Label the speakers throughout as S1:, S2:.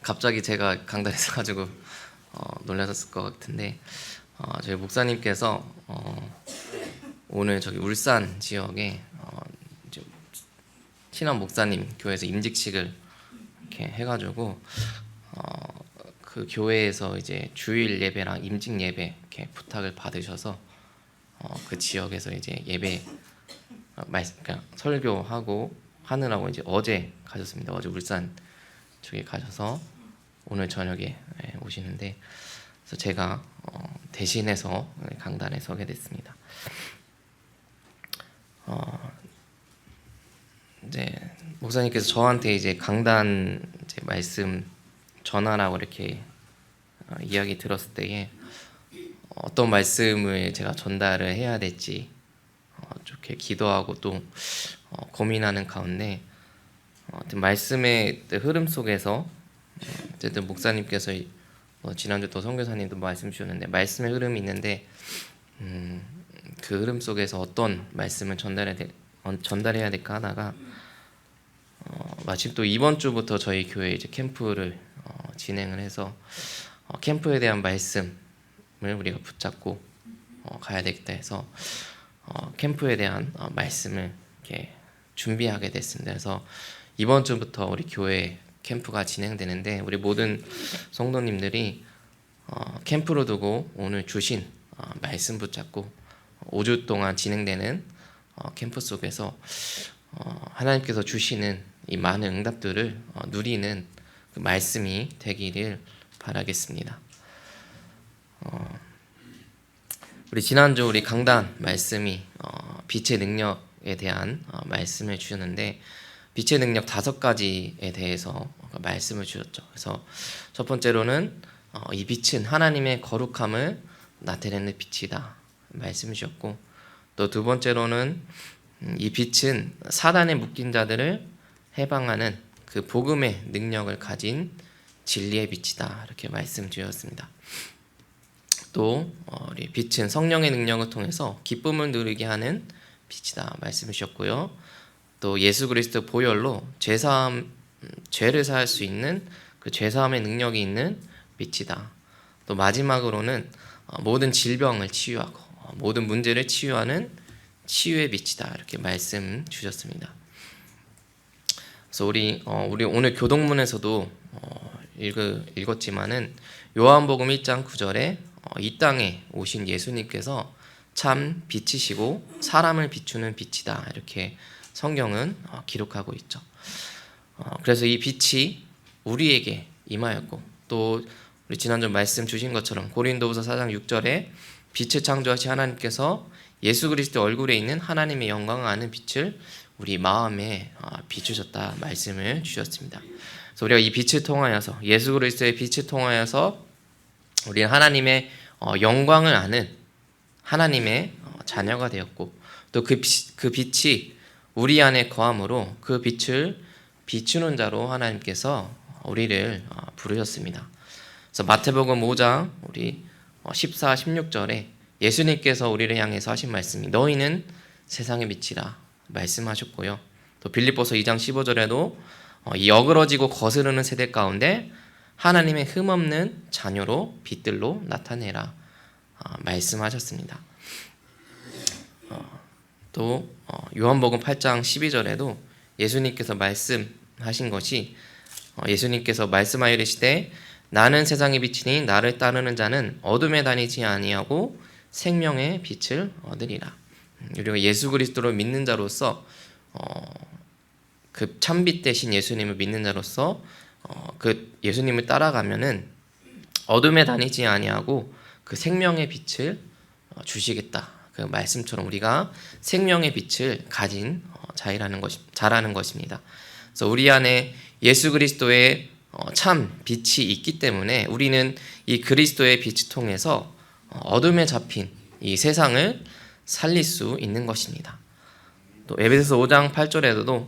S1: 갑자기 제가 강단에서 가지고 놀라셨을 것 같은데 저희 목사님께서 오늘 저기 울산 지역에 이제 신한 목사님 교회에서 임직식을 이렇게 해가지고 그 교회에서 이제 주일 예배랑 임직 예배 이렇게 부탁을 받으셔서 그 지역에서 이제 예배 그러니까 설교하고 하느라고 이제 어제 가셨습니다. 어제 울산 쪽에 가셔서 오늘 저녁에 오시는데 그래서 제가 대신해서 강단에 서게 됐습니다. 이제 목사님께서 저한테 이제 강단 이제 말씀 전하라고 이렇게 이야기 들었을 때에 어떤 말씀을 제가 전달을 해야 될지 좋게 기도하고 또 고민하는 가운데 말씀의 흐름 속에서 어쨌든 목사님께서 지난주 또 선교사님도 말씀 주셨는데 말씀의 흐름이 있는데 그 흐름 속에서 어떤 말씀을 전달해야 될까 하다가 마침 또 이번 주부터 저희 교회 이제 캠프를 진행을 해서 캠프에 대한 말씀을 우리가 붙잡고 가야 되겠다 해서 캠프에 대한 말씀을 이렇게 준비하게 됐습니다. 그래서 이번 주부터 우리 교회 캠프가 진행되는데 우리 모든 성도님들이 캠프로 두고 오늘 주신 말씀 붙잡고 5주 동안 진행되는 캠프 속에서 하나님께서 주시는 이 많은 응답들을 누리는 그 말씀이 되기를 바라겠습니다. 우리 지난주 우리 강단 말씀이 빛의 능력에 대한 말씀을 주셨는데 빛의 능력 5가지에 대해서 말씀을 주셨죠. 그래서 첫 번째로는 이 빛은 하나님의 거룩함을 나타내는 빛이다 말씀을 주셨고 또 두 번째로는 이 빛은 사단에 묶인 자들을 해방하는 그 복음의 능력을 가진 진리의 빛이다 이렇게 말씀 주셨습니다. 또 우리 빛은 성령의 능력을 통해서 기쁨을 누리게 하는 빛이다 말씀을 주셨고요. 또 예수 그리스도 보혈로 죄를 사할 수 있는 그 죄사함의 능력이 있는 빛이다. 또 마지막으로는 모든 질병을 치유하고 모든 문제를 치유하는 치유의 빛이다 이렇게 말씀 주셨습니다. 그래서 우리 오늘 교동문에서도 읽었지만은 요한복음 1장 9절에 이 땅에 오신 예수님께서 참 빛이시고 사람을 비추는 빛이다 이렇게 성경은 기록하고 있죠. 그래서 이 빛이 우리에게 임하였고 또 우리 지난주 말씀 주신 것처럼 고린도후서 4장 6절에 빛을 창조하신 하나님께서 예수 그리스도 얼굴에 있는 하나님의 영광을 아는 빛을 우리 마음에 비추셨다 말씀을 주셨습니다. 그래서 우리가 이 빛을 통하여서 예수 그리스도의 빛을 통하여서 우리는 하나님의 영광을 아는 하나님의 자녀가 되었고 또 그 빛이 우리 안에 거함으로 그 빛을 비추는 자로 하나님께서 우리를 부르셨습니다. 그래서 마태복음 5장 우리 14, 16절에 예수님께서 우리를 향해서 하신 말씀이 너희는 세상의 빛이라 말씀하셨고요. 또 빌립보서 2장 15절에도 이 어그러지고 거스르는 세대 가운데 하나님의 흠없는 자녀로 빛들로 나타내라 말씀하셨습니다. 또 요한복음 8장 12절에도 예수님께서 말씀하신 것이 예수님께서 말씀하여 이르시되 나는 세상의 빛이니 나를 따르는 자는 어둠에 다니지 아니하고 생명의 빛을 얻으리라. 우리가 예수 그리스도를 믿는 자로서 그 참빛 대신 예수님을 믿는 자로서 그 예수님을 따라가면은 어둠에 다니지 아니하고 그 생명의 빛을 주시겠다. 그 말씀처럼 우리가 생명의 빛을 가진 자라는 것입니다. 그래서 우리 안에 예수 그리스도의 참 빛이 있기 때문에 우리는 이 그리스도의 빛을 통해서 어둠에 잡힌 이 세상을 살릴 수 있는 것입니다. 또 에베소서 5장 8절에도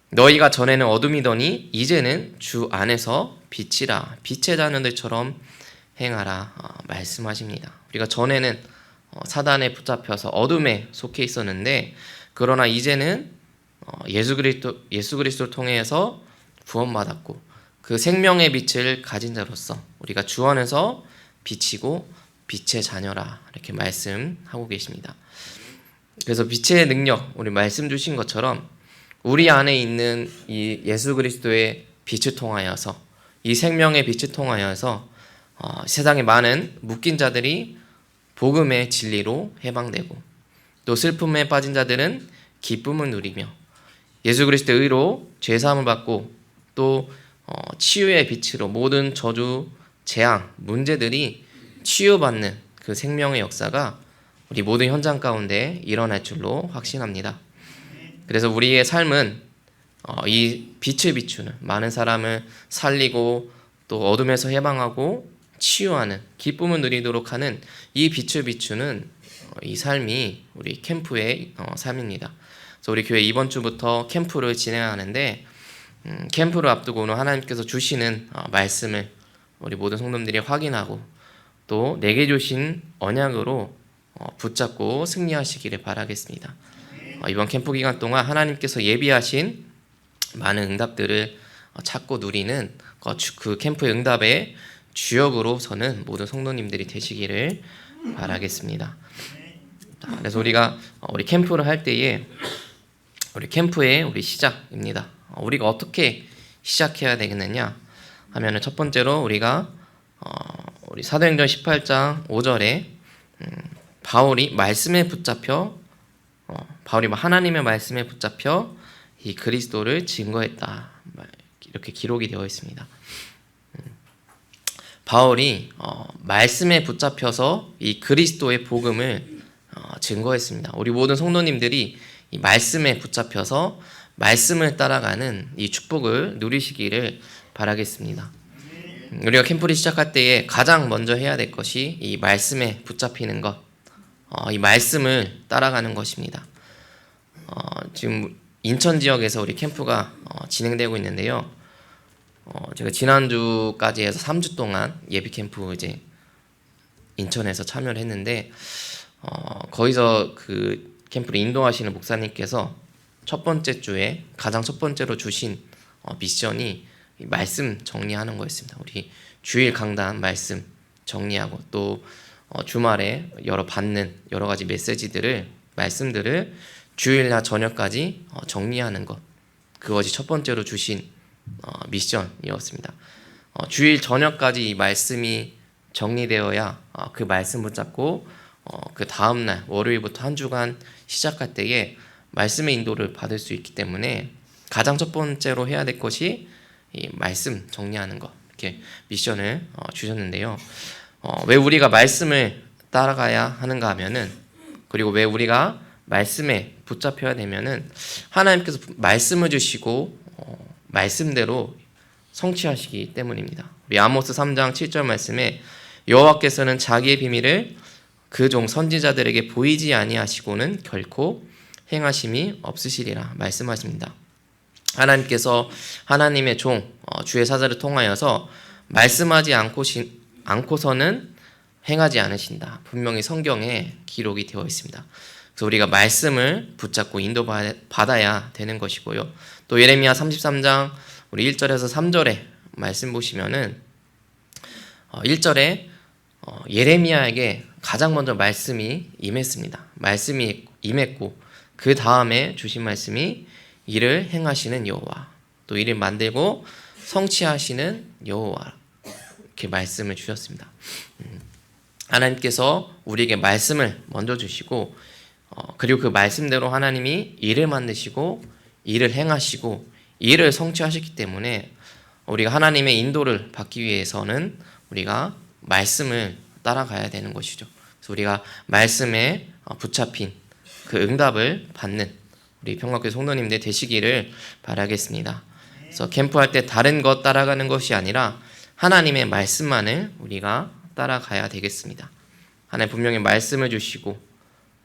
S1: 너희가 전에는 어둠이더니 이제는 주 안에서 빛이라 빛의 자녀들처럼 행하라 말씀하십니다. 우리가 전에는 사단에 붙잡혀서 어둠에 속해 있었는데 그러나 이제는 예수 그리스도를 통해서 구원받았고 그 생명의 빛을 가진 자로서 우리가 주 안에서 빛이고 빛의 자녀라 이렇게 말씀하고 계십니다. 그래서 빛의 능력, 우리 말씀 주신 것처럼 우리 안에 있는 이 예수 그리스도의 빛을 통하여서, 이 생명의 빛을 통하여서 세상의 많은 묶인 자들이 복음의 진리로 해방되고, 또 슬픔에 빠진 자들은 기쁨을 누리며 예수 그리스도의 의로 죄사함을 받고, 또 치유의 빛으로 모든 저주, 재앙, 문제들이 치유받는 그 생명의 역사가 우리 모든 현장 가운데 일어날 줄로 확신합니다. 그래서 우리의 삶은 이 빛을 비추는, 많은 사람을 살리고 또 어둠에서 해방하고 치유하는, 기쁨을 누리도록 하는 이 빛을 비추는 이 삶이 우리 캠프의 삶입니다. 그래서 우리 교회 이번 주부터 캠프를 진행하는데, 캠프를 앞두고는 하나님께서 주시는 말씀을 우리 모든 성도님들이 확인하고, 또 내게 주신 언약으로 붙잡고 승리하시기를 바라겠습니다. 이번 캠프 기간 동안 하나님께서 예비하신 많은 응답들을 찾고 누리는 그 캠프의 응답의 주역으로 서는 모든 성도님들이 되시기를 바라겠습니다. 그래서 우리가 우리 캠프를 할 때에 우리 캠프의 우리 시작입니다. 우리가 어떻게 시작해야 되겠느냐 하면은, 첫 번째로 우리가 우리 사도행전 18장 5절에 바울이 말씀에 붙잡혀 바울이 하나님의 말씀에 붙잡혀 이 그리스도를 증거했다, 이렇게 기록이 되어 있습니다. 바울이 말씀에 붙잡혀서 이 그리스도의 복음을 증거했습니다. 우리 모든 성도님들이 이 말씀에 붙잡혀서 말씀을 따라가는 이 축복을 누리시기를 바라겠습니다. 우리가 캠프를 시작할 때에 가장 먼저 해야 될 것이 이 말씀에 붙잡히는 것, 이 말씀을 따라가는 것입니다. 지금 인천 지역에서 우리 캠프가 진행되고 있는데요. 제가 지난주까지 해서 3주 동안 예비 캠프 이제 인천에서 참여를 했는데, 거기서 그 캠프를 인도하시는 목사님께서 첫 번째 주에 가장 첫 번째로 주신 미션이 말씀 정리하는 거였습니다. 우리 주일 강단 말씀 정리하고, 또 주말에 받는 여러 가지 메시지들을, 말씀들을 주일날 저녁까지 정리하는 것, 그것이 첫 번째로 주신 미션이었습니다. 주일 저녁까지 이 말씀이 정리되어야 그 말씀 붙잡고 그 다음날 월요일부터 한 주간 시작할 때에 말씀의 인도를 받을 수 있기 때문에 가장 첫 번째로 해야 될 것이 이 말씀 정리하는 것, 이렇게 미션을 주셨는데요. 왜 우리가 말씀을 따라가야 하는가 하면은, 그리고 왜 우리가 말씀에 붙잡혀야 되면은, 하나님께서 말씀을 주시고 말씀대로 성취하시기 때문입니다. 우리 아모스 3장 7절 말씀에 여호와께서는 자기의 비밀을 그 종 선지자들에게 보이지 아니하시고는 결코 행하심이 없으시리라 말씀하십니다. 하나님께서 하나님의 종 주의 사자를 통하여서 말씀하지 않고서는 행하지 않으신다, 분명히 성경에 기록이 되어 있습니다. 그래서 우리가 말씀을 붙잡고 인도받아야 되는 것이고요. 또 예레미야 33장 우리 1절에서 3절에 말씀 보시면은 1절에 예레미야에게 가장 먼저 말씀이 임했습니다. 말씀이 임했고, 그 다음에 주신 말씀이 이를 행하시는 여호와, 또 이를 만들고 성취하시는 여호와, 이렇게 말씀을 주셨습니다. 하나님께서 우리에게 말씀을 먼저 주시고, 그리고 그 말씀대로 하나님이 일을 만드시고 일을 행하시고 일을 성취하셨기 때문에 우리가 하나님의 인도를 받기 위해서는 우리가 말씀을 따라가야 되는 것이죠. 그래서 우리가 말씀에 붙잡힌 그 응답을 받는 우리 평강교회 성도님들 되시기를 바라겠습니다. 그래서 캠프할 때 다른 것 따라가는 것이 아니라 하나님의 말씀만을 우리가 따라가야 되겠습니다. 하나님 분명히 말씀을 주시고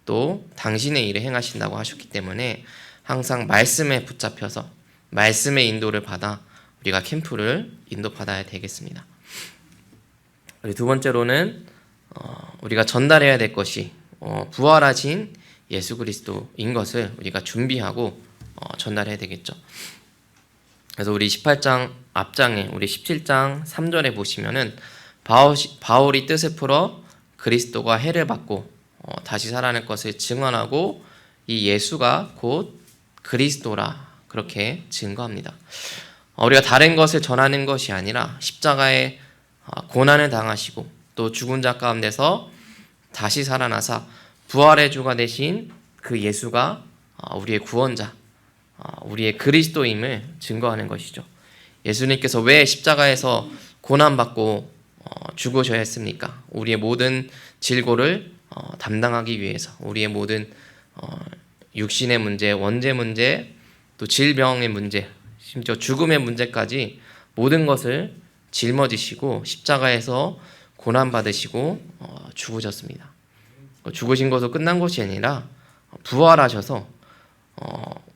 S1: 또 당신의 일을 행하신다고 하셨기 때문에 항상 말씀에 붙잡혀서 말씀의 인도를 받아 우리가 캠프를 인도받아야 되겠습니다. 우리 두 번째로는 우리가 전달해야 될 것이 부활하신 예수 그리스도인 것을 우리가 준비하고 전달해야 되겠죠. 그래서 우리 18장 앞장에 우리 17장 3절에 보시면은 바울이 뜻을 풀어 그리스도가 해를 받고 다시 살아날 것을 증언하고 이 예수가 곧 그리스도라 그렇게 증거합니다. 우리가 다른 것을 전하는 것이 아니라 십자가에 고난을 당하시고 또 죽은 자 가운데서 다시 살아나사 부활의 주가 되신 그 예수가 우리의 구원자, 우리의 그리스도임을 증거하는 것이죠. 예수님께서 왜 십자가에서 고난받고 죽으셔야 했습니까? 우리의 모든 질고를 담당하기 위해서, 우리의 모든 육신의 문제, 원죄 문제, 또 질병의 문제, 심지어 죽음의 문제까지 모든 것을 짊어지시고 십자가에서 고난받으시고 죽으셨습니다. 죽으신 것으로 끝난 것이 아니라 부활하셔서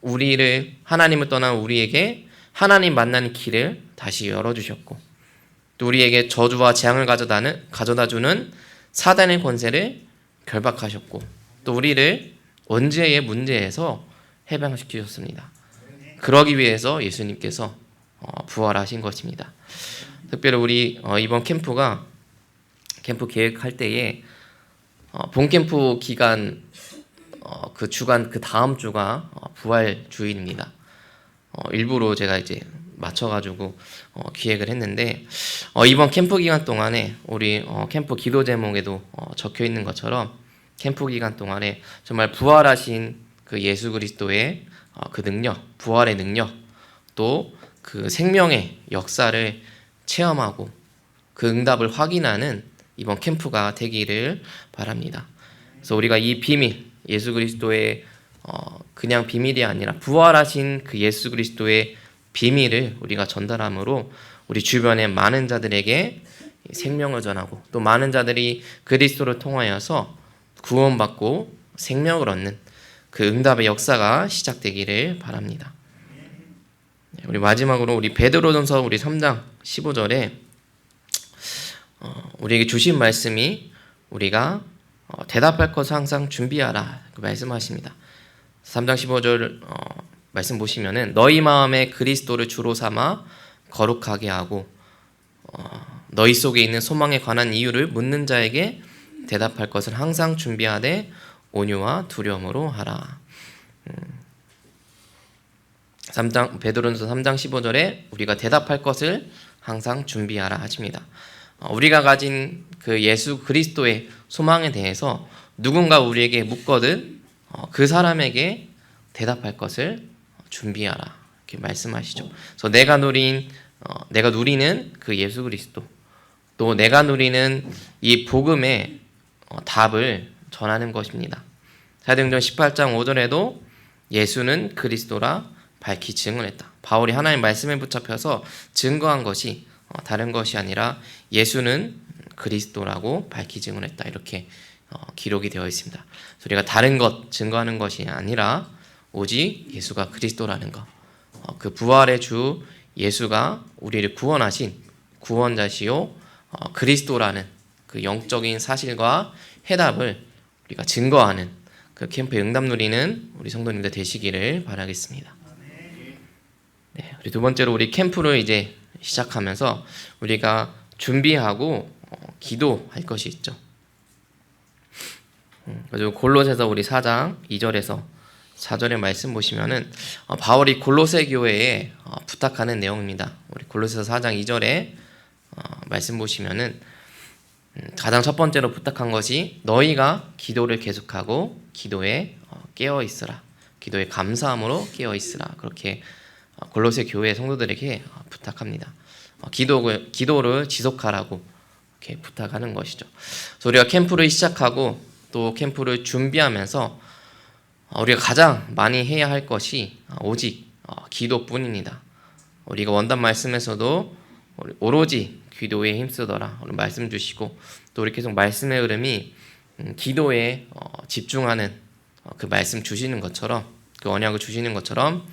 S1: 우리를, 하나님을 떠난 우리에게 하나님 만나는 길을 다시 열어주셨고, 또 우리에게 저주와 재앙을 가져다주는 사단의 권세를 결박하셨고, 또 우리를 원죄의 문제에서 해방시키셨습니다. 그러기 위해서 예수님께서 부활하신 것입니다. 특별히 우리 이번 캠프 계획할 때에 본 캠프 기간 그 주간 그 다음 주가 부활 주일입니다. 일부러 제가 이제 맞춰가지고 기획을 했는데 이번 캠프 기간 동안에 우리 캠프 기도 제목에도 적혀 있는 것처럼 캠프 기간 동안에 정말 부활하신 그 예수 그리스도의 그 능력, 부활의 능력, 또 그 생명의 역사를 체험하고 그 응답을 확인하는 이번 캠프가 되기를 바랍니다. 그래서 우리가 이 비밀, 예수 그리스도의 그냥 비밀이 아니라 부활하신 그 예수 그리스도의 비밀을 우리가 전달함으로 우리 주변의 많은 자들에게 생명을 전하고 또 많은 자들이 그리스도를 통하여서 구원받고 생명을 얻는 그 응답의 역사가 시작되기를 바랍니다. 우리 마지막으로 우리 베드로전서 우리 3장 15절에 우리에게 주신 말씀이 우리가 대답할 것을 항상 준비하라 그 말씀하십니다. 3장 15절 말씀 보시면은 너희 마음에 그리스도를 주로 삼아 거룩하게 하고 너희 속에 있는 소망에 관한 이유를 묻는 자에게 대답할 것을 항상 준비하되 온유와 두려움으로 하라. 베드로전서 3장 15절에 우리가 대답할 것을 항상 준비하라 하십니다. 우리가 가진 그 예수 그리스도의 소망에 대해서 누군가 우리에게 묻거든 그 사람에게 대답할 것을 준비하라 이렇게 말씀하시죠. 그래서 내가 누리는 그 예수 그리스도, 또 내가 누리는 이 복음의 답을 전하는 것입니다. 사도행전 18장 5절에도 예수는 그리스도라 밝히 증언했다. 바울이 하나님 말씀에 붙잡혀서 증거한 것이 다른 것이 아니라 예수는 그리스도라고 밝히 증언했다. 이렇게 기록이 되어 있습니다. 우리가 다른 것 증거하는 것이 아니라 오직 예수가 그리스도라는 것, 그 부활의 주 예수가 우리를 구원하신 구원자시요 그리스도라는 그 영적인 사실과 해답을 우리가 증거하는 그 캠프의 응답 누리는 우리 성도님들 되시기를 바라겠습니다. 네, 우리 두 번째로 우리 캠프를 이제 시작하면서 우리가 준비하고 기도할 것이 있죠. 그리고 골로새서 우리 4장 2절에서 4절의 말씀 보시면은 바울이 골로새 교회에 부탁하는 내용입니다. 우리 골로새서 4장 2절에 말씀 보시면은 가장 첫 번째로 부탁한 것이 너희가 기도를 계속하고 기도에 깨어 있으라. 기도에 감사함으로 깨어 있으라. 그렇게 골로새 교회 성도들에게 부탁합니다. 기도를 지속하라고 이렇게 부탁하는 것이죠. 그래서 우리가 캠프를 시작하고 또 캠프를 준비하면서 우리가 가장 많이 해야 할 것이 오직 기도뿐입니다. 우리가 원단 말씀에서도 오로지 기도에 힘쓰더라 말씀 주시고 또 우리 계속 말씀의 흐름이 기도에 집중하는 그 말씀 주시는 것처럼 그 언약을 주시는 것처럼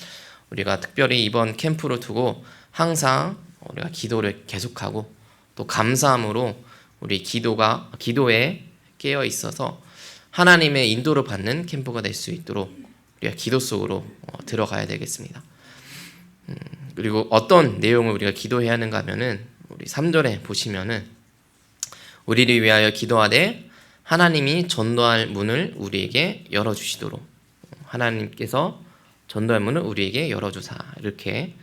S1: 우리가 특별히 이번 캠프를 두고 항상 우리가 기도를 계속하고 또 감사함으로 우리 기도에 깨어 있어서 하나님의 인도를 받는 캠프가 될 수 있도록 우리가 기도 속으로 들어가야 되겠습니다. 그리고 어떤 내용을 우리가 기도해야 하는가 하면은 우리 3절에 보시면은 우리를 위하여 기도하되 하나님이 전도할 문을 우리에게 열어주시도록, 하나님께서 전도할 문을 우리에게 열어주사, 이렇게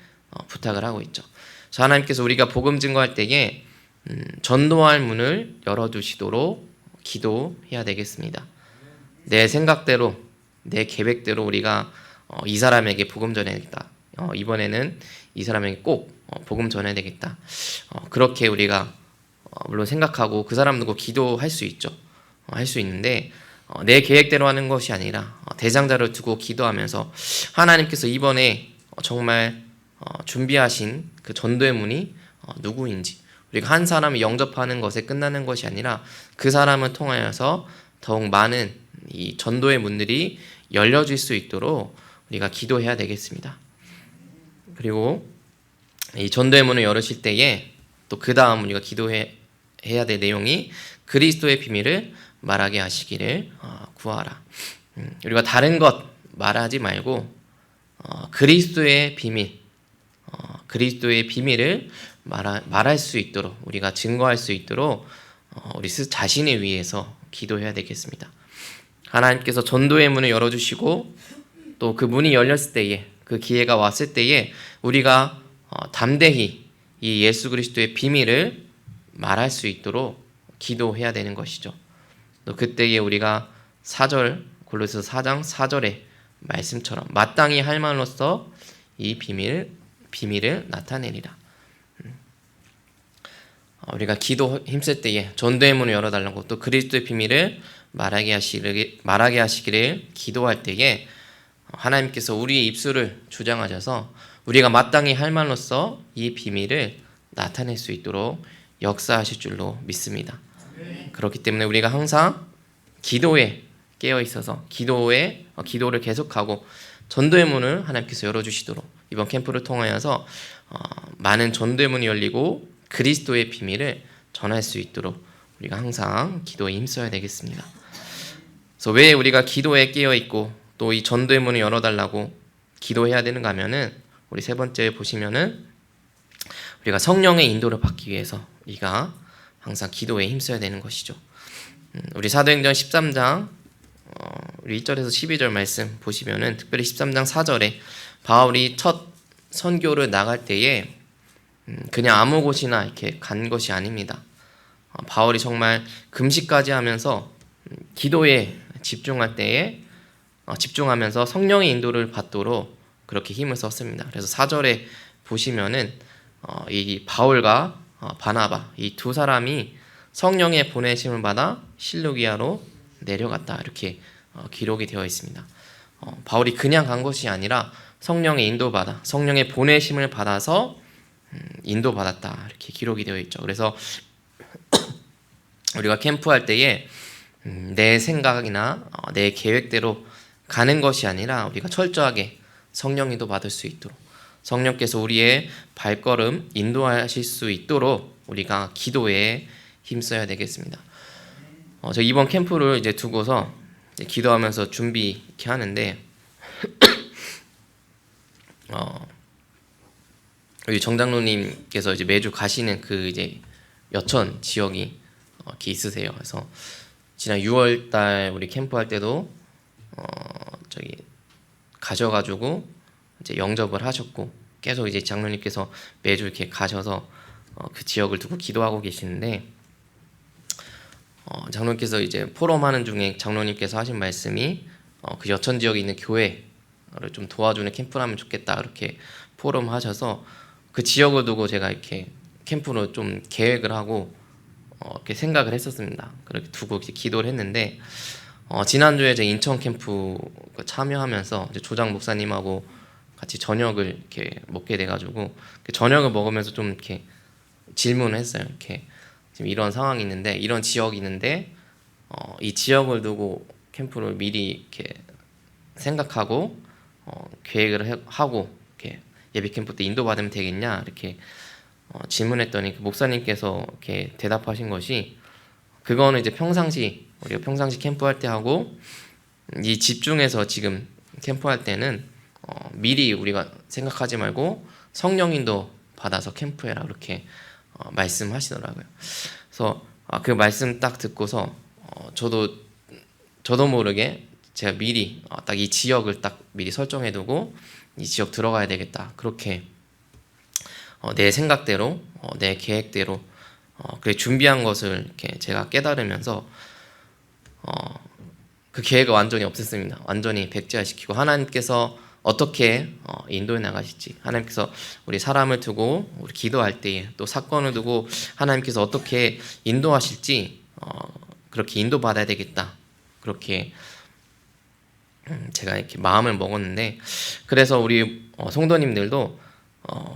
S1: 부탁을 하고 있죠. 그래서 하나님께서 우리가 복음 증거할 때에 전도할 문을 열어주시도록 기도해야 되겠습니다. 내 생각대로, 내 계획대로 우리가 이 사람에게 복음 전해야 되겠다, 이번에는 이 사람에게 꼭 복음 전해야 되겠다, 그렇게 우리가 물론 생각하고 그 사람 두고 기도할 수 있죠. 할 수 있는데 내 계획대로 하는 것이 아니라 대상자를 두고 기도하면서 하나님께서 이번에 정말 준비하신 그 전도의 문이 누구인지, 우리가 한 사람을 영접하는 것에 끝나는 것이 아니라 그 사람을 통하여서 더욱 많은 이 전도의 문들이 열려질 수 있도록 우리가 기도해야 되겠습니다. 그리고 이 전도의 문을 열으실 때에 또 그 다음 우리가 기도해야 될 내용이 그리스도의 비밀을 말하게 하시기를 구하라. 우리가 다른 것 말하지 말고 그리스도의 비밀, 그리스도의 비밀을 말할 수 있도록, 우리가 증거할 수 있도록 우리 자신을 위해서 기도해야 되겠습니다. 하나님께서 전도의 문을 열어주시고 또 그 문이 열렸을 때에, 그 기회가 왔을 때에 우리가 담대히 이 예수 그리스도의 비밀을 말할 수 있도록 기도해야 되는 것이죠. 또 그때에 우리가 4절, 골로새서 4장 4절의 말씀처럼 마땅히 할 말로써 이 비밀을 나타내리라. 우리가 기도 힘쓸 때에 전도의 문을 열어달라고, 또 그리스도의 비밀을 말하게 하시기를 기도할 때에 하나님께서 우리의 입술을 주장하셔서 우리가 마땅히 할 말로써 이 비밀을 나타낼 수 있도록 역사하실 줄로 믿습니다. 그렇기 때문에 우리가 항상 기도에 깨어 있어서 기도를 계속하고 전도의 문을 하나님께서 열어주시도록 이번 캠프를 통하여서 많은 전도의 문이 열리고 그리스도의 비밀을 전할 수 있도록 우리가 항상 기도에 힘써야 되겠습니다. 그래서 왜 우리가 기도에 깨어 있고 또 이 전도의 문을 열어달라고 기도해야 되는가 하면은 우리 세 번째 보시면은 우리가 성령의 인도를 받기 위해서 우리가 항상 기도에 힘써야 되는 것이죠. 우리 사도행전 13장 우리 1절에서 12절 말씀 보시면은 특별히 13장 4절에 바울이 첫 선교를 나갈 때에 그냥 아무 곳이나 이렇게 간 것이 아닙니다. 바울이 정말 금식까지 하면서 기도에 집중할 때에 집중하면서 성령의 인도를 받도록 그렇게 힘을 썼습니다. 그래서 4절에 보시면은 이 바울과 바나바 이 두 사람이 성령의 보내심을 받아 실루기아로 내려갔다, 이렇게 기록이 되어 있습니다. 바울이 그냥 간 것이 아니라 성령의 인도받아, 성령의 보내심을 받아서 인도받았다, 이렇게 기록이 되어 있죠. 그래서 우리가 캠프할 때에 내 생각이나 내 계획대로 가는 것이 아니라 우리가 철저하게 성령 인도 받을 수 있도록, 성령께서 우리의 발걸음 인도하실 수 있도록 우리가 기도에 힘써야 되겠습니다. 저 이번 캠프를 이제 두고서 이제 기도하면서 준비 이렇게 하는데 우리 정장로님께서 이제 매주 가시는 그 이제 여천 지역이 이렇게 있으세요. 그래서 지난 6월달 우리 캠프할 때도 저기 가셔가지고 이제 영접을 하셨고 계속 이제 장로님께서 매주 이렇게 가셔서 그 지역을 두고 기도하고 계시는데 장로님께서 이제 포럼하는 중에 장로님께서 하신 말씀이 그 여천 지역에 있는 교회를 좀 도와주는 캠프를 하면 좋겠다, 이렇게 포럼하셔서 그 지역을 두고 제가 이렇게 캠프로 좀 계획을 하고 이렇게 생각을 했었습니다. 그렇게 두고 이렇게 기도를 했는데 지난주에 제 인천 캠프 참여하면서 이제 조장 목사님하고 같이 저녁을 이렇게 먹게 돼가지고 그 저녁을 먹으면서 좀 이렇게 질문을 했어요. 이렇게 지금 이런 상황이 있는데, 이런 지역이 있는데 이 지역을 두고 캠프를 미리 이렇게 생각하고 계획을 하고 이렇게 예비 캠프 때 인도받으면 되겠냐, 이렇게 질문했더니 그 목사님께서 이렇게 대답하신 것이, 그거는 이제 우리가 평상시 캠프할 때 하고 집중해서 지금 캠프할 때는 미리 우리가 생각하지 말고 성령인도 받아서 캠프해라 그렇게 말씀하시더라고요. 그래서 그 말씀 딱 듣고서 저도 모르게 제가 미리 딱 이 지역을 딱 미리 설정해두고 이 지역 들어가야 되겠다 그렇게 내 생각대로 내 계획대로 그 준비한 것을 이렇게 제가 깨달으면서 그 계획을 완전히 없앴습니다. 완전히 백지화시키고 하나님께서 어떻게 인도해 나가실지, 하나님께서 우리 사람을 두고 우리 기도할 때에 또 사건을 두고 하나님께서 어떻게 인도하실지 그렇게 인도받아야 되겠다 그렇게 제가 이렇게 마음을 먹었는데, 그래서 우리 성도님들도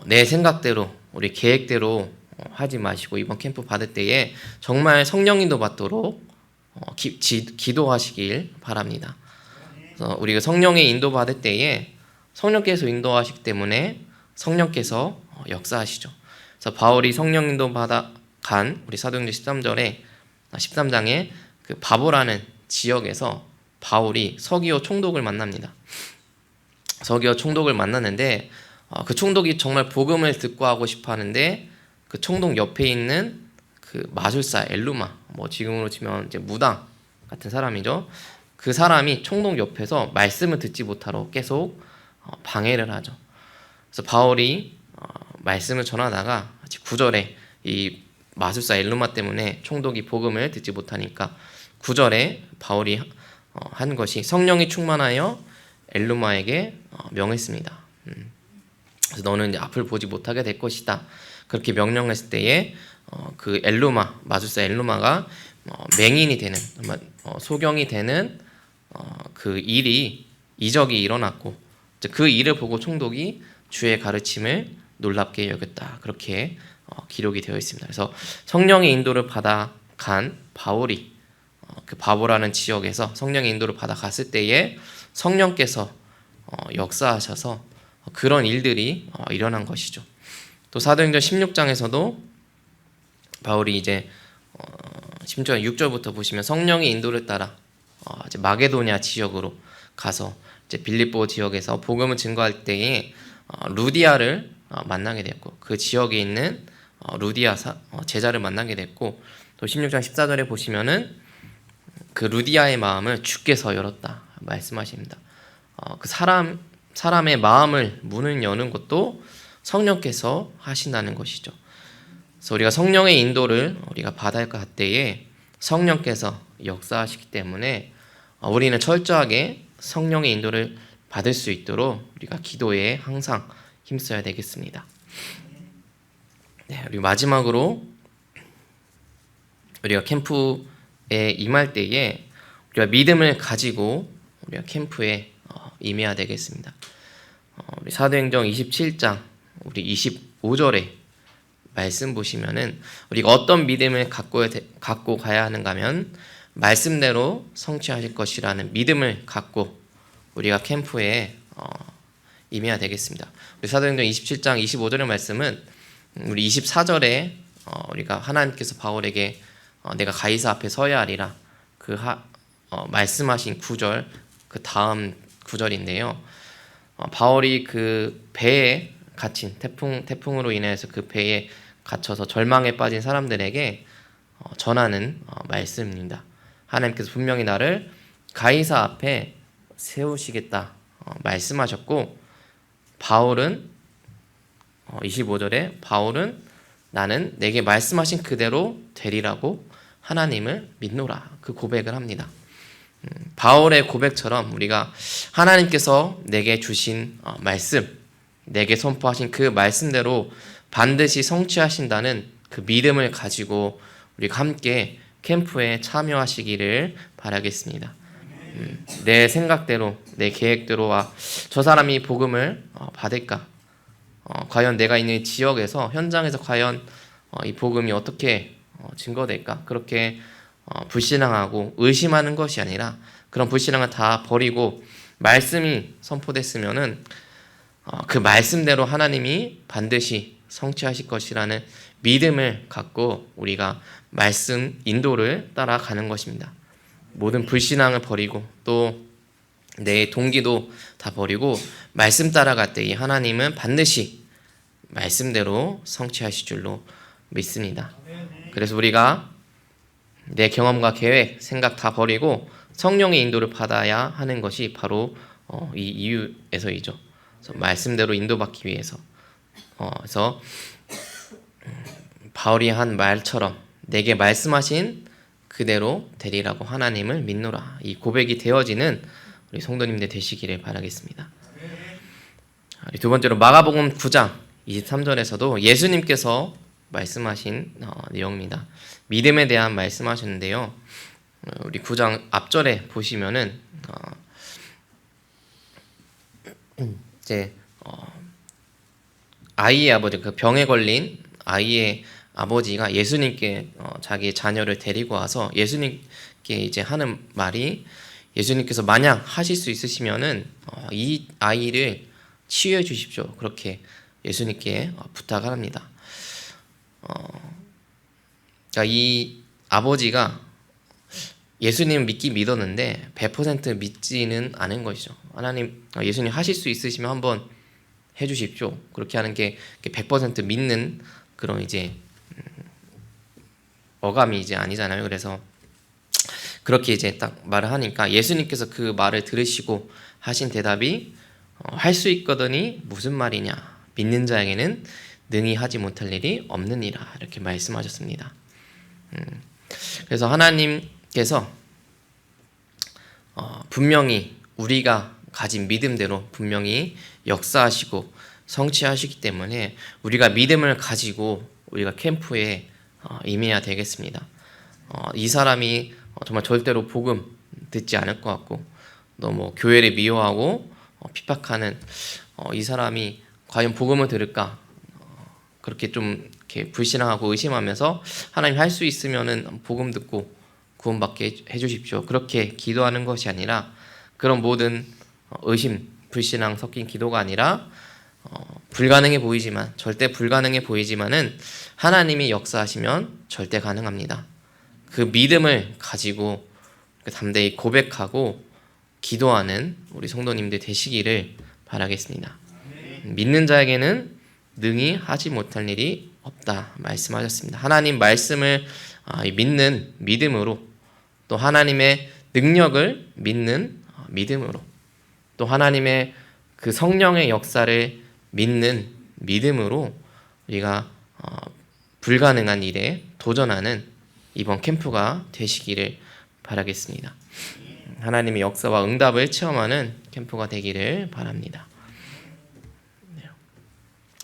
S1: 내 생각대로 우리 계획대로 하지 마시고 이번 캠프 받을 때에 정말 성령 인도 받도록 기도하시길 바랍니다. 그래서 우리가 성령의 인도 받을 때에 성령께서 인도하시기 때문에 성령께서 역사하시죠. 그래서 바울이 성령 인도 받아 간 우리 사도행전 13장에 그 바보라는 지역에서 바울이 서기오 총독을 만납니다. 서기오 총독을 만났는데 그 총독이 정말 복음을 듣고 하고 싶어 하는데 그 총독 옆에 있는 그 마술사 엘루마, 뭐 지금으로 치면 이제 무당 같은 사람이죠. 그 사람이 총독 옆에서 말씀을 듣지 못하러 계속 방해를 하죠. 그래서 바울이 말씀을 전하다가 9절에 이 마술사 엘루마 때문에 총독이 복음을 듣지 못하니까 9절에 바울이 한 것이 성령이 충만하여 엘루마에게 명했습니다. 그래서 너는 이제 앞을 보지 못하게 될 것이다. 그렇게 명령했을 때에 그 엘루마, 마술사 엘루마가 맹인이 되는, 소경이 되는 그 이적이 일어났고 그 일을 보고 총독이 주의 가르침을 놀랍게 여겼다. 그렇게 기록이 되어 있습니다. 그래서 성령의 인도를 받아 간 바울이 그 바보라는 지역에서 성령의 인도를 받아 갔을 때에 성령께서 역사하셔서 그런 일들이 일어난 것이죠. 또 사도행전 16장에서도 바울이 이제 6절부터 보시면 성령의 인도를 따라 이제 마게도냐 지역으로 가서 이제 빌립보 지역에서 복음을 증거할 때에 루디아를 만나게 됐고 그 지역에 있는 루디아 제자를 만나게 됐고, 또 16장 14절에 보시면은 그 루디아의 마음을 주께서 열었다 말씀하십니다. 그 사람의 마음을 문을 여는 것도 성령께서 하신다는 것이죠. 그래서 우리가 성령의 인도를 우리가 받아야 할 때에 성령께서 역사하시기 때문에 우리는 철저하게 성령의 인도를 받을 수 있도록 우리가 기도에 항상 힘써야 되겠습니다. 네, 우리 마지막으로 우리가 캠프에 임할 때에 우리가 믿음을 가지고 우리가 캠프에 임해야 되겠습니다. 우리 사도행전 27장 우리 25절에 말씀 보시면은 우리가 어떤 믿음을 갖고 가야 하는가 하면 말씀대로 성취하실 것이라는 믿음을 갖고 우리가 캠프에 임해야 되겠습니다. 우리 사도행전 27장 25절의 말씀은 우리 24절에 우리가 하나님께서 바울에게 내가 가이사 앞에 서야 하리라 말씀하신 9절 그 다음 9절인데요. 바울이 그 배에 갇힌 태풍으로 인해서 그 배에 갇혀서 절망에 빠진 사람들에게 전하는 말씀입니다. 하나님께서 분명히 나를 가이사 앞에 세우시겠다 말씀하셨고, 바울은 25절에 바울은 나는 내게 말씀하신 그대로 되리라고 하나님을 믿노라 그 고백을 합니다. 바울의 고백처럼 우리가 하나님께서 내게 주신 말씀, 내게 선포하신 그 말씀대로 반드시 성취하신다는 그 믿음을 가지고 우리가 함께 캠프에 참여하시기를 바라겠습니다. 내 생각대로 내 계획대로 저 사람이 복음을 받을까? 과연 내가 있는 지역에서 현장에서 과연 이 복음이 어떻게 증거될까? 그렇게 불신앙하고 의심하는 것이 아니라 그런 불신앙을 다 버리고 말씀이 선포됐으면은 그 말씀대로 하나님이 반드시 성취하실 것이라는 믿음을 갖고 우리가 말씀 인도를 따라가는 것입니다. 모든 불신앙을 버리고 또 내 동기도 다 버리고 말씀 따라갈 때 이 하나님은 반드시 말씀대로 성취하실 줄로 믿습니다. 그래서 우리가 내 경험과 계획, 생각 다 버리고 성령의 인도를 받아야 하는 것이 바로 이 이유에서이죠. 그래서 말씀대로 인도받기 위해서. 그래서 바울이 한 말처럼 내게 말씀하신 그대로 되리라고 하나님을 믿노라. 이 고백이 되어지는 우리 성도님들 되시기를 바라겠습니다. 두 번째로 마가복음 9장 23절에서도 예수님께서 말씀하신 내용입니다. 믿음에 대한 말씀하셨는데요. 우리 9장 앞절에 보시면은 이제 아이의 아버지, 그 병에 걸린 아이의 아버지가 예수님께 자기의 자녀를 데리고 와서 예수님께 이제 하는 말이, 예수님께서 만약 하실 수 있으시면은 이 아이를 치유해 주십시오. 그렇게 예수님께 부탁을 합니다. 그러니까 이 아버지가 예수님 믿었는데 100% 믿지는 않은 것이죠. 하나님, 예수님 하실 수 있으시면 한번 해주십시오. 그렇게 하는 게 100% 믿는 그런 이제 어감이 이제 아니잖아요. 그래서 그렇게 이제 딱 말을 하니까 예수님께서 그 말을 들으시고 하신 대답이 할 수 있거더니 무슨 말이냐, 믿는 자에게는 능히 하지 못할 일이 없느니라, 이렇게 말씀하셨습니다. 그래서 하나님께서 분명히 우리가 가진 믿음대로 분명히 역사하시고 성취하시기 때문에 우리가 믿음을 가지고 우리가 캠프에 임해야 되겠습니다. 이 사람이 정말 절대로 복음 듣지 않을 것 같고 너무 교회를 미워하고 핍박하는 이 사람이 과연 복음을 들을까, 그렇게 좀 이렇게 불신하고 의심하면서 하나님 할 수 있으면은 복음 듣고 구원받게 해주십시오, 그렇게 기도하는 것이 아니라, 그런 모든 의심, 불신앙 섞인 기도가 아니라 불가능해 보이지만, 절대 불가능해 보이지만은 하나님이 역사하시면 절대 가능합니다. 그 믿음을 가지고 담대히 고백하고 기도하는 우리 성도님들 되시기를 바라겠습니다. 믿는 자에게는 능히 하지 못할 일이 없다 말씀하셨습니다. 하나님 말씀을 믿는 믿음으로, 또 하나님의 능력을 믿는 믿음으로, 또 하나님의 그 성령의 역사를 믿는 믿음으로 우리가 불가능한 일에 도전하는 이번 캠프가 되시기를 바라겠습니다. 하나님의 역사와 응답을 체험하는 캠프가 되기를 바랍니다.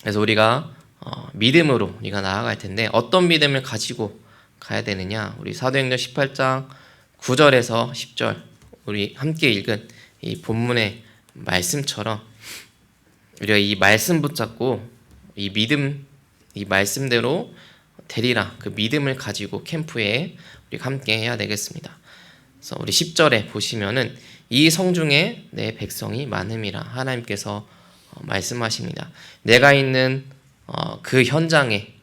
S1: 그래서 우리가 믿음으로 우리가 나아갈 텐데, 어떤 믿음을 가지고 가야 되느냐, 우리 사도행전 18장 9절에서 10절 우리 함께 읽은 이 본문의 말씀처럼 우리가 이 말씀 붙잡고 이 믿음, 이 말씀대로 되리라, 그 믿음을 가지고 캠프에 우리가 함께 해야 되겠습니다. 그래서 우리 10절에 보시면은 이 성중에 내 백성이 많음이라 하나님께서 말씀하십니다. 내가 있는 그 현장에,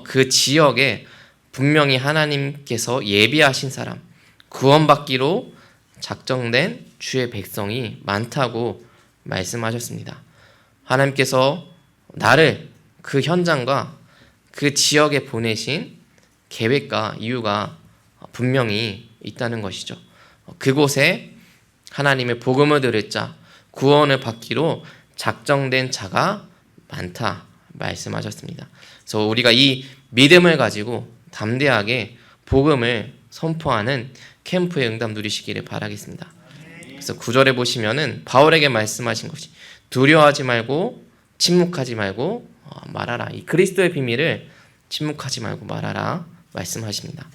S1: 그 지역에 분명히 하나님께서 예비하신 사람, 구원받기로 작정된 주의 백성이 많다고 말씀하셨습니다. 하나님께서 나를 그 현장과 그 지역에 보내신 계획과 이유가 분명히 있다는 것이죠. 그곳에 하나님의 복음을 들을 자, 구원을 받기로 작정된 자가 많다 말씀하셨습니다. 그래서 우리가 이 믿음을 가지고 담대하게 복음을 선포하는 캠프의 응답 누리시기를 바라겠습니다. 그래서 9절에 보시면은 바울에게 말씀하신 것이 두려워하지 말고 침묵하지 말고 말하라. 이 그리스도의 비밀을 침묵하지 말고 말하라 말씀하십니다.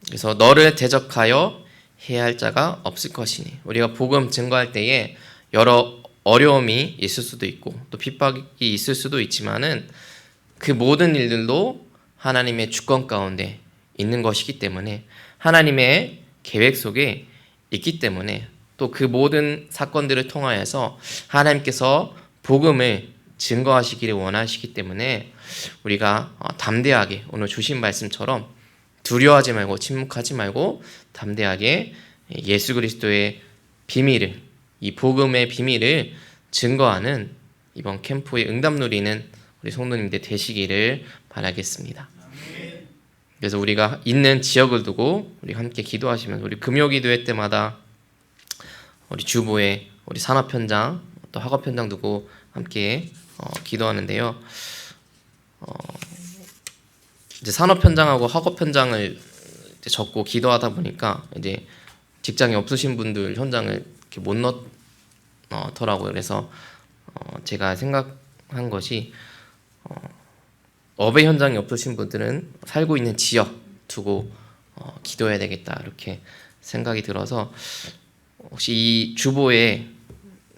S1: 그래서 너를 대적하여 해야 할 자가 없을 것이니, 우리가 복음 증거할 때에 여러 어려움이 있을 수도 있고 또 핍박이 있을 수도 있지만은 그 모든 일들도 하나님의 주권 가운데 있는 것이기 때문에, 하나님의 계획 속에 있기 때문에, 또 그 모든 사건들을 통하여서 하나님께서 복음을 증거하시기를 원하시기 때문에 우리가 담대하게 오늘 주신 말씀처럼 두려워하지 말고 침묵하지 말고 담대하게 예수 그리스도의 비밀을, 이 복음의 비밀을 증거하는 이번 캠프의 응답 누리는 우리 성도님들 되시기를 바라겠습니다. 그래서 우리가 있는 지역을 두고 우리 함께 기도하시면서 우리 금요기도회 때마다 우리 주보에 우리 산업 현장 또 학업 현장 두고 함께 기도하는데요. 이제 산업 현장하고 학업 현장을 이제 적고 기도하다 보니까 이제 직장이 없으신 분들 현장을 이렇게 못 넣더라고요. 그래서 제가 생각한 것이 업의 현장이 없으신 분들은 살고 있는 지역 두고 기도해야 되겠다 이렇게 생각이 들어서 혹시 이 주보에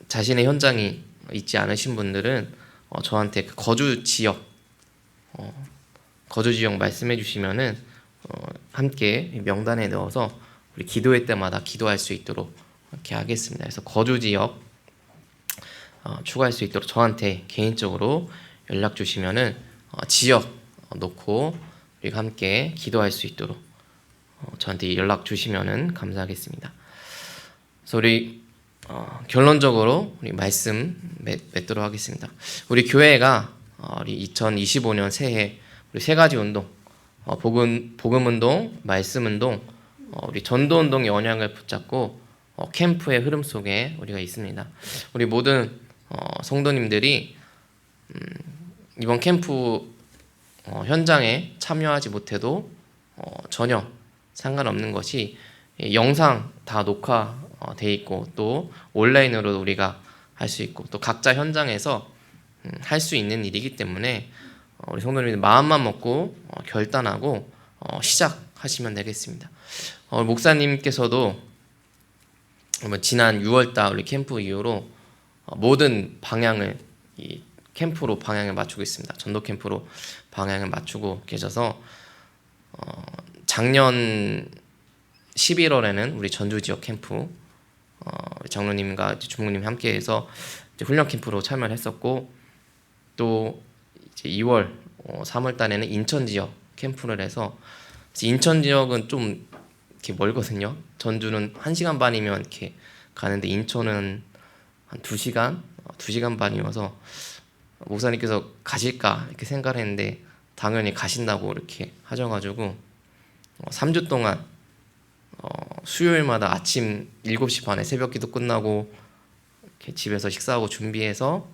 S1: 자신의 현장이 있지 않으신 분들은 저한테 그 거주 지역 말씀해 주시면은 함께 명단에 넣어서 우리 기도회 때마다 기도할 수 있도록 이렇게 하겠습니다. 그래서 거주 지역 추가할 수 있도록 저한테 개인적으로 연락 주시면은 지역 놓고 우리가 함께 기도할 수 있도록 저한테 연락 주시면은 감사하겠습니다. 그래서 우리 결론적으로 우리 말씀 맺도록 하겠습니다. 우리 교회가 우리 2025년 새해 우리 세 가지 운동, 복음 운동, 말씀 운동, 우리 전도 운동의 언약을 붙잡고 캠프의 흐름 속에 우리가 있습니다. 우리 모든 성도님들이 이번 캠프 현장에 참여하지 못해도 전혀 상관없는 것이 영상 다 녹화돼 있고 또 온라인으로 우리가 할 수 있고 또 각자 현장에서 할 수 있는 일이기 때문에 우리 성도님들 마음만 먹고 결단하고 시작하시면 되겠습니다. 목사님께서도 지난 6월달 우리 캠프 이후로 모든 방향을 이 캠프로 방향을 맞추고 있습니다. 전도 캠프로 방향을 맞추고 계셔서 작년 11월에는 우리 전주 지역 캠프 장로님과 주목님이 함께해서 훈련 캠프로 참여를 했었고 또 이제 2월, 3월 달에는 인천 지역 캠프를 해서 인천 지역은 좀 이렇게 멀거든요. 전주는 1시간 반이면 이렇게 가는데 인천은 한 2시간 반이어서 목사님께서 가실까 이렇게 생각을 했는데 당연히 가신다고 이렇게 하셔가지고 3주 동안 수요일마다 아침 7시 반에 새벽 기도 끝나고 이렇게 집에서 식사하고 준비해서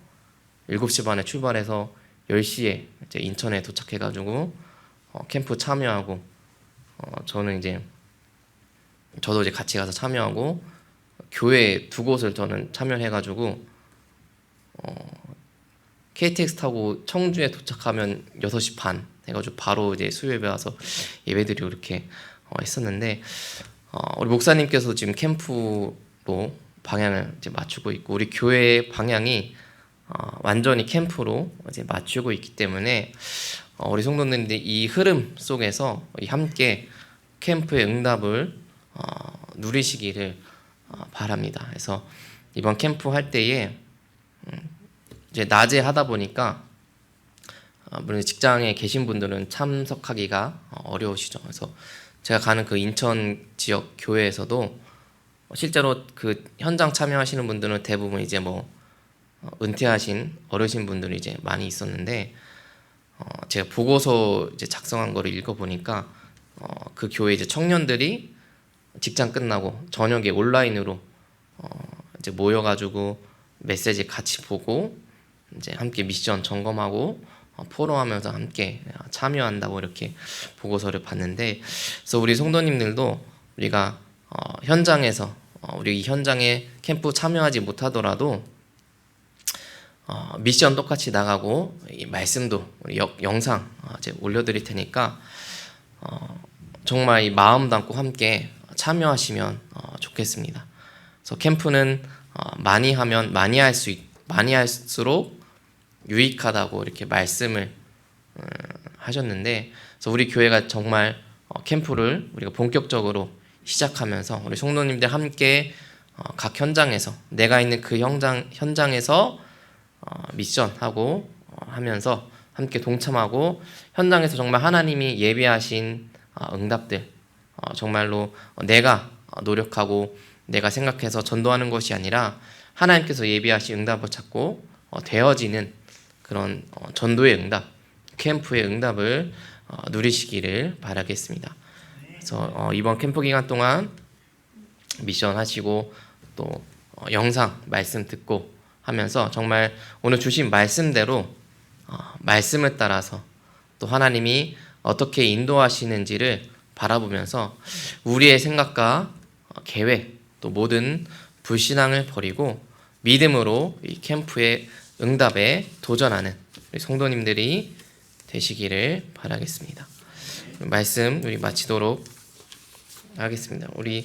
S1: 7시 반에 출발해서 10시에 이제 인천에 도착해가지고 캠프 참여하고 저도 이제 같이 가서 참여하고 교회 2곳을 저는 참여해가지고 KTX 타고 청주에 도착하면 6시 반 해가지고 바로 이제 수요일에 와서 예배드리고 이렇게 했었는데 우리 목사님께서 지금 캠프로 방향을 이제 맞추고 있고 우리 교회의 방향이 완전히 캠프로 이제 맞추고 있기 때문에 우리 성도님들이 이 흐름 속에서 함께 캠프의 응답을 누리시기를 바랍니다. 그래서 이번 캠프 할 때에 이제 낮에 하다 보니까 물론 직장에 계신 분들은 참석하기가 어려우시죠. 그래서 제가 가는 그 인천 지역 교회에서도 실제로 그 현장 참여하시는 분들은 대부분 이제 은퇴하신 어르신 분들이 이제 많이 있었는데 제가 보고서 이제 작성한 거를 읽어 보니까 그 교회 이제 청년들이 직장 끝나고 저녁에 온라인으로 이제 모여가지고 메시지 같이 보고 이제 함께 미션 점검하고 포럼하면서 함께 참여한다고 이렇게 보고서를 봤는데, 그래서 우리 성도님들도 우리가 현장에서 우리 이 현장에 캠프 참여하지 못하더라도 미션 똑같이 나가고 이 말씀도 우리 영상 이제 올려드릴 테니까 정말 이 마음 담고 함께 참여하시면 좋겠습니다. 그래서 캠프는 많이 하면 많이 할수록 유익하다고 이렇게 말씀을 하셨는데, 그래서 우리 교회가 정말 캠프를 우리가 본격적으로 시작하면서 우리 성도님들 함께 각 현장에서 내가 있는 그 현장에서 미션하고 하면서 함께 동참하고 현장에서 정말 하나님이 예비하신 응답들 정말로 내가 노력하고 내가 생각해서 전도하는 것이 아니라 하나님께서 예비하신 응답을 찾고 되어지는 그런 전도의 응답, 캠프의 응답을 누리시기를 바라겠습니다. 그래서 이번 캠프 기간 동안 미션 하시고 또 영상 말씀 듣고 하면서 정말 오늘 주신 말씀대로 말씀을 따라서 또 하나님이 어떻게 인도하시는지를 바라보면서 우리의 생각과 계획 또 모든 불신앙을 버리고 믿음으로 이 캠프의 응답에 도전하는 우리 성도님들이 되시기를 바라겠습니다. 말씀 우리 마치도록 하겠습니다. 우리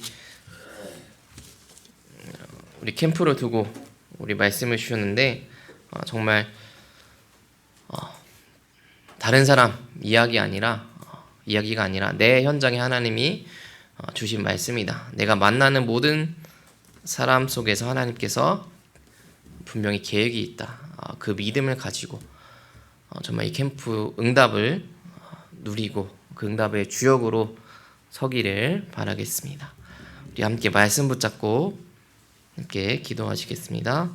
S1: 캠프를 두고 우리 말씀을 주셨는데 정말 다른 사람 이야기가 아니라 내 현장에 하나님이 주신 말씀이다. 내가 만나는 모든 사람 속에서 하나님께서 분명히 계획이 있다. 그 믿음을 가지고 정말 이 캠프 응답을 누리고 그 응답의 주역으로 서기를 바라겠습니다. 우리 함께 말씀 붙잡고 함께 기도하시겠습니다.